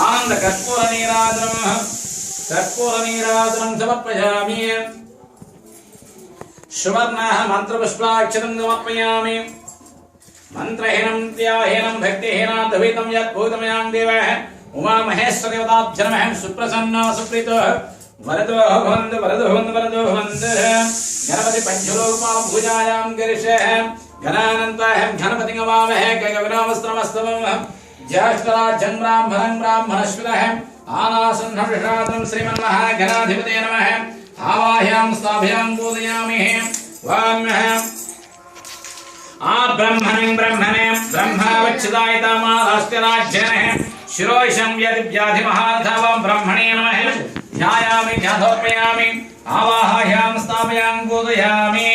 आनंद कर्पूर नीराजनं समर्पयामि सुवर्णः मंत्रपुष्पाक्षरं समर्पयामि मंत्रहीनं त्याहीनं भक्तिहीनं दवितं यद्भूतं यां देवः उमा महेश्वर देवताभ्यर्मः सुप्रसन्न सुप्रीतो वरदो भवन्तु गणपति पंचलोकपाल पूजायां गिरिशः गणानन्तः गणपतिं नमामः गगनवस्त्रमस्तवं ज्येष्ठराजं ब्राह्मणस्पदः आनासन्नविषादं श्रीमन्महागणाधिपते नमः आवाह्यां स्थापयां पूजयामि वामः ब्रह्मणे ब्रह्मावच्छिदायतामाराष्ट्रराज्यनः शिरोषं यद्व्याधिमहाधवं ब्रह्मणे नमः ध्यायामि ध्यानोपयामि आवाह्यां स्थापयां पूजयामि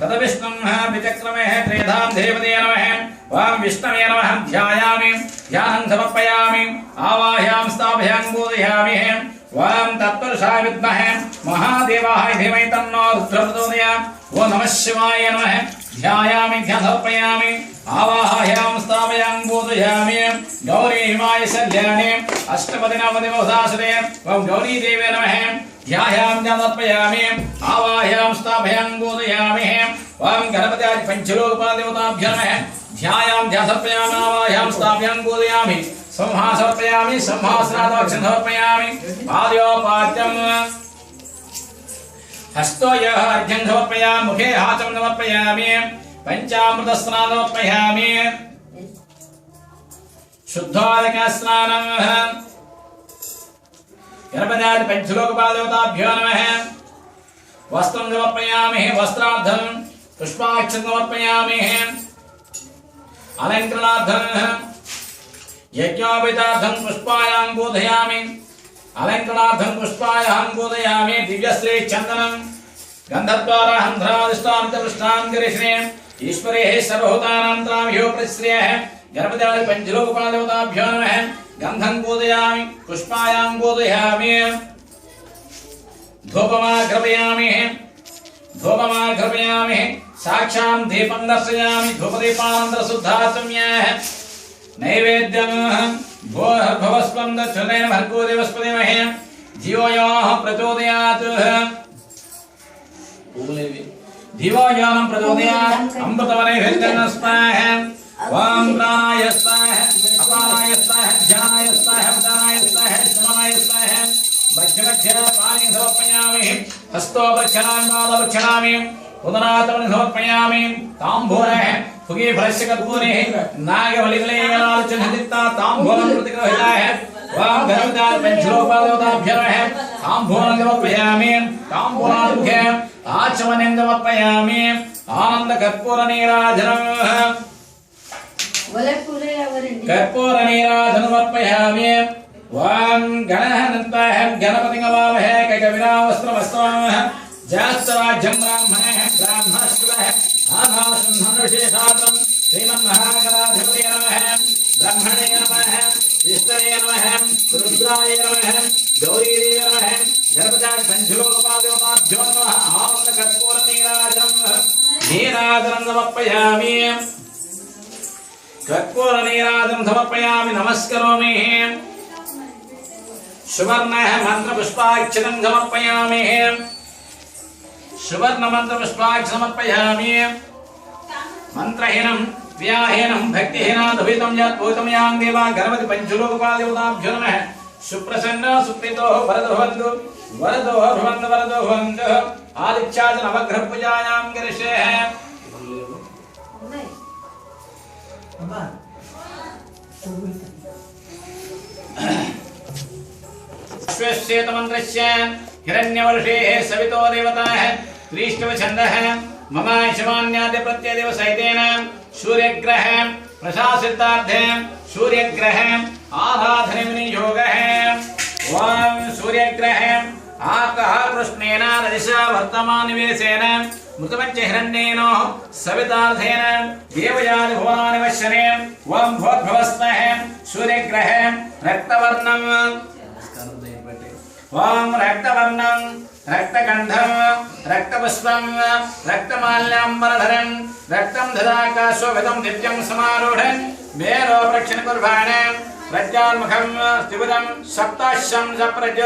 तदविष्णुं विचक्रमः त्रेधां देवते नमः वां विष्णवे नमः ध्यायामि ध्यानं समर्पयामि आवाह्यां स्थापयां पूजयामि वां तत्पुरुषाय विद्महे महादेवाय धीमहि तन्नो रुद्रः प्रचोदयात् ओ नमः शिवाय नमः ध्यायामि ध्यानोपयामि आवाह्यां स्थापयां पूजयामि गौरी हिमाय सल्याने अष्टपदिनवदिवसासुरे ओं गौरी देवे नमः ध्यायां ध्यानोपयामि आवाह्यां स्थापयां पूजयामि ओं गणपत्यादि पंचलोकपालदेवताभ्यो नमः ध्यायां ध्यानोपयामि आवाह्यां स्थापयां पूजयामि संहासर्पयामि संहासनादक्षं समर्पयामि पादयोपाद्यं हस्तो यः अर्घ्यं समर्पयामि मुखे हाचं समर्पयामि पंचामृतस्नानं समर्पयामि शुद्धोदकस्नानं गणपत्यादि पंचलोकपालदेवताभ्यो नमः वस्त्रं समर्पयामि वस्त्रार्धं पुष्पाक्षं समर्पयामि अलङ्करणार्थं यज्ञोपवीतार्थं पुष्पायां बोधयामि अलङ्करणार्थं पुष्पायां बोधयामि दिव्यश्री चन्दनं गन्धद्वाराहं धरादिष्टान्तपृष्ठां गिरिश्रे ईश्वरेः सर्वभूतानां त्रामयो प्रश्रियः गणपत्यादि पंचलोकपालदेवताभ्यो नमः गन्धं बोधयामि पुष्पायां बोधयामि धूपमाघ्रपयामि साक्षां दीपं दर्शयामि धूपदीपानन्तरशुद्धाचम्यः नैवेद्यं भवस्पं दक्षिणेन भर्गो देवस्पतिमहे धियो यो प्रचोदयात् धियो यो प्रचोदयात् अमृतवनैवेद्यं स्वाहा वां प्राणाय स्वाहा अपानाय स्वाहा ध्यानाय स्वाहा उदानाय स्वाहा समानाय स्वाहा भक्ष्य पानि समर्पयामि हस्तो भक्षणामि पादभक्षणामि उदनातमनि समर्पयामि ताम्बूलः फुगे फलस्य कर्पूरे नागबलिकलेयालचनदित्ता ताम्बूलं प्रतिगृह्णाय वां गणपत्यादि पंचलोकपालदेवताभ्यो नमः ताम्बूलं समर्पयामि ताम्बूलामुखे आचमनं समर्पयामि आनंद कर्पूर नीराजनं समर्पयामि वां गणहनन्ताः गणपतिं नमामः गगविनावस्त्रमस्तवामः ज्येष्ठराजं ब्राह्मणस्पदः आभासंहर्षेषात्रं श्रीमन्महागणाधिपतये नमः ब्रह्मणे नमः विष्णवे नमः रुद्राय नमः गौरीदेवे नमः गणपत्यादि पंचलोकपालदेवताभ्यो नमः आनन्दकर्पूरनीराजनं समर्पयामि कर्पूरनीराजनं समर्पयामि नमस्करोमि सुवर्णः मंत्रपुष्पाक्षरं समर्पयामि सुवर्ण मंत्रपुष्पाक्षरं समर्पयामि मंत्रहीनं व्याहीनं भक्तिहीनं दवितं यद्भूतं यां देवा गणपति पंचलोकपालदेवताभ्यो नमः सुप्रसन्न सुप्रीतो वरदो भवन्तु आदित्याज नवग्रह पूजायां गिरिशः श्वेतमन्त्रस्य हिरण्यवर्षेः सवितो देवताः त्रिष्टव छन्दः मम शमान्यादि प्रत्ययदेव सहितेन सूर्यग्रह प्रशासितार्थे सूर्यग्रह आराधने विनियोगः ओम सूर्यग्रह आकः कृष्णेन रजसा वर्तमाननिवेशेन मृतपञ्च हिरण्येन सवितार्थेन देवयानि भुवनानि वश्यने ओम भोद्भवस्तः सूर्यग्रह रक्तवर्णं ओम रक्तवर्णं रक्तगंधं रक्तपुष्पं रक्तमाल्याम्बरधरं रक्तं ददाकाशोभितं दिव्यं समारूढं मेरो प्रक्षण कुर्वाण प्रज्ञान्मुखं स्थिवदं सप्ताश्यं सप्रज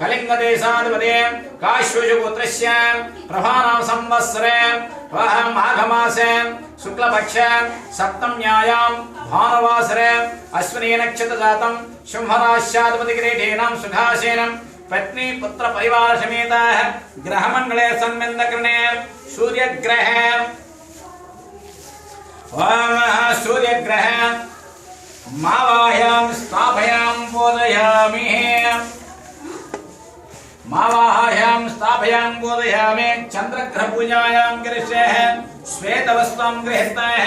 कलिंगदेशाधिपते काश्यपुत्रस्य प्रभानां संवत्सरे वहं माघमासे शुक्लपक्षे सप्तम्यायां भानुवासरे अश्विनी नक्षत्रजातं शुंभराश्याधिपति किरीटेन सुखासेनं पत्नी पुत्र परिवार समेताः ग्रहमंडले सन्मिन्दकर्णे सूर्यग्रहे सूर्यग्रहे मावाह्यां स्थापयां बोधयामि चंद्रग्रह पूजायां करिष्ये श्वेतवस्त्रं गृहीतः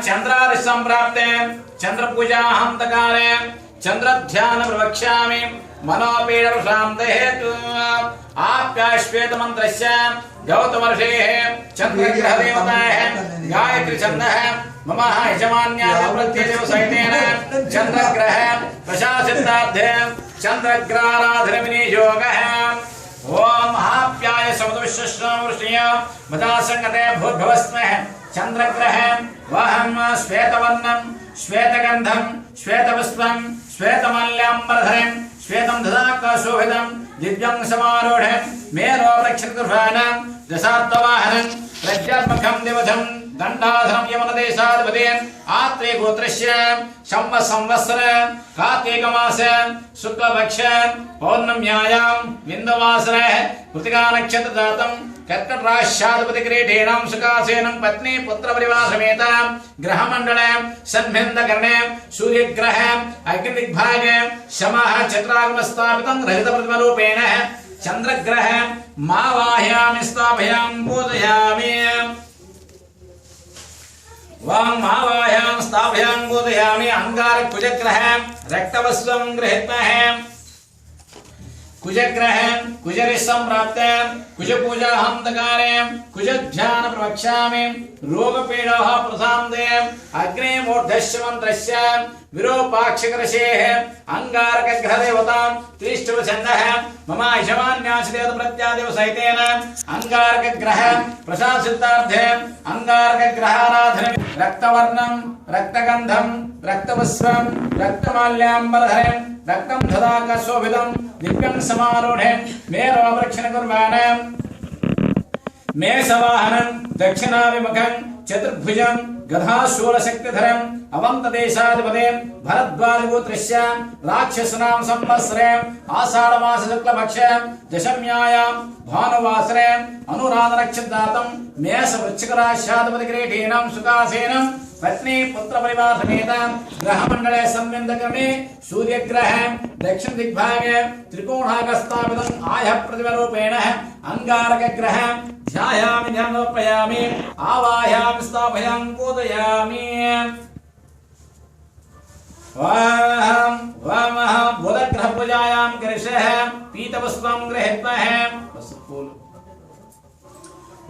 चंद्रार्घ संप्राप्ते चंद्र पूजा हंतकाले चंद्र ध्यान प्रवक्ष्यामि मनोपीड प्रशांत हेतु आप्याश्वेत मंत्रस्य गौतम ऋषेः चंद्रग्रह देवताः गायत्री छन्दः मम यजमान्याः प्रत्येदेव सहितेन चंद्रग्रह प्रशासितार्थे चंद्रग्रहाराधनविनियोगः ओम आप्याय समदुष्यश्रवृष्टिय मदासंगते भूर्भुवस्मः चंद्रग्रह वहं श्वेतवर्णं श्वेतगंधं श्वेतपुष्पं श्वेतमाल्याम्बरधरं श्वेतं ददाकाशोभितं दिव्यं समारूढं मेरोपलक्षितगृहाणां दशात्ववाहनं प्रज्ञात्मकं दिवधं दण्डाधनं यमनदेशाधिपतिं आत्रे गोत्रस्य संवत्सर कार्तीकमासे शुक्लपक्षे पौर्णम्यायां बिन्दुवासरे कृतिका नक्षत्रजातं कर्कटराश्याधिपति किरीटेन सुखासेनं पत्नी पुत्र परिवार समेत ग्रहमंडले सन्मिन्दकर्णे सूर्यग्रह अग्निदिग्भागे शमः चतुरागम स्थापितं रहित प्रतिमा रूपेण चंद्रग्रह मावाह्यामि स्थापयां बोधयामि मावाह्यां स्थापयां बोधयामि अंगार कुजग्रह रक्तवस्त्रं गृहीतः कुजग्रह कुजरि संप्राप्ते कुज पूजा हंतकारे कुज ध्यान प्रवक्ष्यामि रोगपीडाः प्रशान्ते अग्ने मूर्धस्य मंत्रस्य विरूपाक्षकरशेः अंगारक ग्रह देवतां त्रिष्टव छन्दः मम यजमान्याश्रेत प्रत्यादेव सहितेन अंगारक ग्रह प्रशासितार्थे अंगारक ग्रहाराधन रक्तवर्णं रक्तगंधं रक्तपुष्पं रक्तमाल्याम्बरधरं रक्तं ददाकाशोभितं दिव्यं समारूढं मेरोपलक्षणकुर्वाणं मेषवाहनं दक्षिणाभिमुखं चतुर्भुजं गदाशूलशक्तिधरं अवन्तदेशाधिपतिं भरद्वाजगोत्रस्य राक्षसनां संवत्सरे आषाढमास शुक्लपक्षे दशम्यायां भानुवासरे अनुराधनक्षत्रजातं मेषवृश्चिकराश्याधिपति किरीटेन सुखासेनं पत्नी पुत्र परिवार समेत ग्रहमंडले सन्मिन्दकर्णे सूर्यग्रह दक्षिण दिग्भागे त्रिकोणाकस्थापितं आयः प्रतिमारूपेण अंगारक ग्रह ध्यायामि ध्यानोपयामि आवाहयामि स्थापयां बोधयामि वामः बुधग्रह पूजायां करिष्ये पीतपुष्पं गृहीत्वः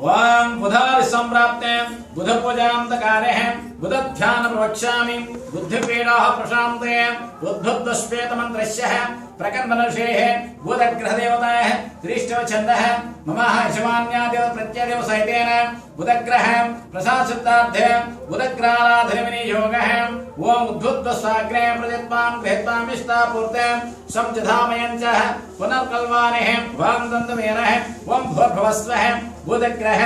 ओम बुधार्घ संप्राप्ते बुध पूजान्तकारे बुध ध्यान प्रवक्ष्यामि बुद्धिपीडाः प्रशान्ते उद्भुत श्वेत मंत्रस्य प्रकन्मनर्षेः बुधग्रह देवताः त्रिष्टव छन्दः मम यजमान्यादेव प्रत्यदेव सहितेन बुधग्रह प्रशासितार्थे बुधग्रहाराधनविनियोगः ओम उद्भुत साग्रे प्रजत्वां गृहीत्वां इष्टापूर्ते संजधामयं च पुनर्कल्वानेः वां दन्तमेनः ओम भूर्भुवस्वः बुधग्रह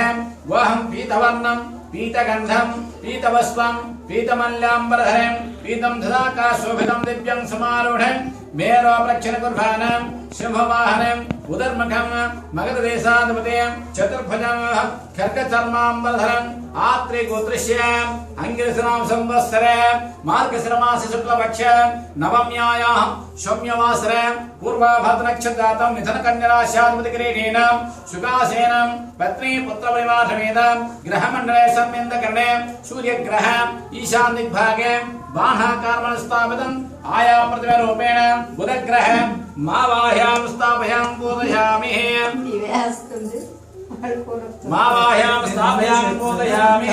वहं पीतवर्णं पीतगंधं पीतवस्त्रं पीतमल्याम्बरधरं पीतं ददाकाशोभितं दिव्यं समारूढं मेरोपलक्षणकुर्वाणं शुभवाहनं उदर्मुखं मगधदेशाधिपतिं चतुर्भुजं खड्गचर्माम्बरधरं आत्रे गोत्रस्य अंगिरसनां संवत्सरे मार्गशिरमास शुक्लपक्षे नवम्यायां सौम्यवासरे पूर्वाभाद्रनक्षत्रजातं मिथुनकन्याराश्याधिपति किरीटेन सुखासेनं पत्नी पुत्र परिवार समेत ग्रहमंडले सन्मिन्दकर्णे सूर्यग्रह ईशान दिग्भागे बाणाकारं स्थापितं आया प्रतिमा रूपेण बुधग्रह मावाह्यां स्थापयां बोधयामि मावाह्यां स्थापयां बोधयामि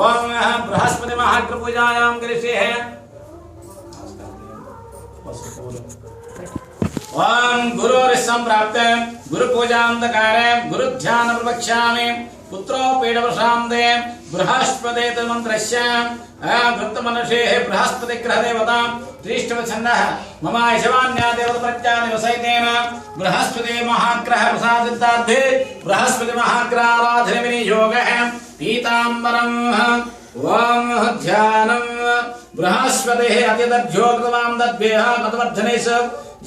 ओम बृहस्पति महाग्र पूजायां करिष्ये ओम गुरुर् संप्राप्ते गुरु पूजान्तकारे गुरु ध्यान प्रवक्ष्यामि पुत्रोपीडवशान्ते बृहस्पते तन्मन्त्रस्य वृत्तमनषेः बृहस्पति ग्रहदेवता त्रिष्टवच्छन्दः मम यशवान्या देवतप्रत्यानिवसैतेन बृहस्पति महाग्रह प्रसादितार्थे बृहस्पति महाग्रहाराधने विनियोगः पीताम्बरम् ओम ध्यानम् बृहस्पतिः अतिदध्योक्तवां दद्भ्यः मतवर्धनेश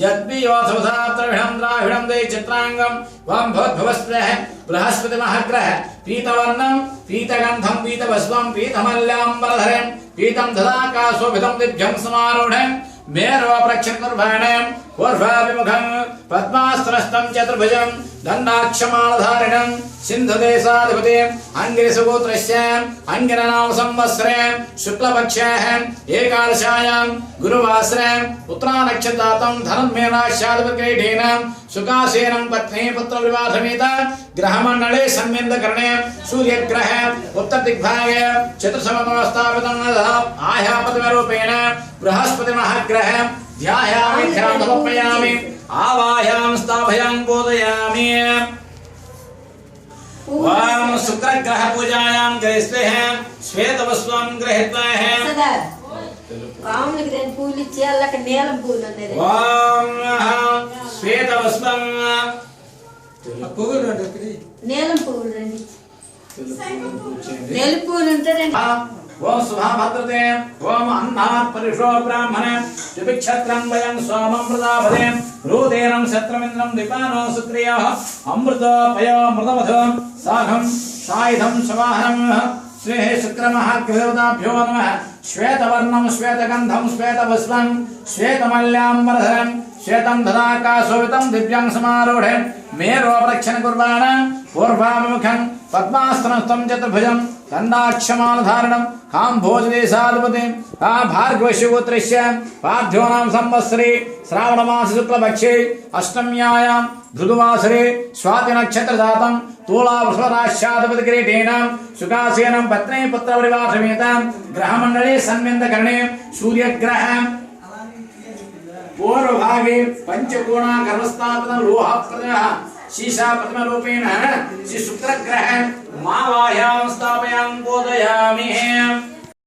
यद्भियोऽथवसात्रविणं द्राविणं दे चित्रांगम् वां भवद्भवस्पृह बृहस्पति महाग्रह पीतवर्णं पीतगन्धं पीतभस्मं पीतमल्याम्बरधरं पीतं धराकाशोभितं दिव्यं समारूढं मेरो प्रक्षणकुर्बाणं पूर्वाभिमुखं पद्मास्त्रस्तं चतुर्भुजं दण्डाक्षमालधारिणं सिन्धुदेशाधिपतिं अंगिरसगोत्रस्य अंगिरनाम संवत्सरे शुक्लपक्षः एकादशायां गुरुवासरे उत्तरानक्षत्रातं धर्ममेनाशाधिपतिकेटेन सुकासेनं पत्नी पुत्रविवाहमेत ग्रहमण्डले सन्मिन्दकरणे सूर्यग्रह उत्तरदिग्भागे चतुर्समवस्थापितं आह्यापतिरूपेण बृहस्पति महाग्रह ध्यायामि ध्यानमर्पयामि आवाहयां स्थापयां बोधयामि ओम शुक्रग्रह पूजायां गृहस्थे हैं श्वेतवस्त्रं गृहीत्वा हैं కామునికి పూలు ఇచ్చి అల్లకి నీలం పూలు ఉన్నాయి ఓం శ్వేతవస్త్రం నీలం పూలు రండి నీలం పూలు ఉంటారండి ओम सुभाभद्रते ओम अन्नात् परिषो ब्राह्मणे द्विक्षत्रं वयं सोमं प्रदापदे रोदेनं शत्रमिन्द्रं दीपानो सुत्रियः अमृतोपयो मृतमधु साघं सायुधं सवाहनं श्री शुक्रमहाग्रहदेवताभ्यो नमः श्वेतवर्णं श्वेतगन्धं श्वेतवस्त्रं श्वेतमल्याम्बरधरं श्वेतं धराकाशोभितं दिव्यं समारूढं मेरोपरक्षणकुर्बाणं पूर्वाभिमुखं पद्मासनस्थं चतुर्भुजं दण्डाक्षमालधारणं काम्भोजदेशाधिपतिं भार्गवश्यगोत्रस्य पार्थ्योनां संवत्सरे श्रावणमास शुक्लपक्षे अष्टम्यायां भृगुवासरे स्वातिनक्षत्रजातं तुलावृषभराश्याधिपतिकिरीटेन सुकासेनं पत्नी पुत्रपरिवारसमेत ग्रहमण्डले सन्मिन्दकरणे सूर्यग्रह पूर्वभागे पंचकोणाकर्मस्थापितं लोहप्रतिमः शीशा प्रतिमा रूपेण श्री शुक्रग्रह मावाह्यां स्थापयां बोधयामि।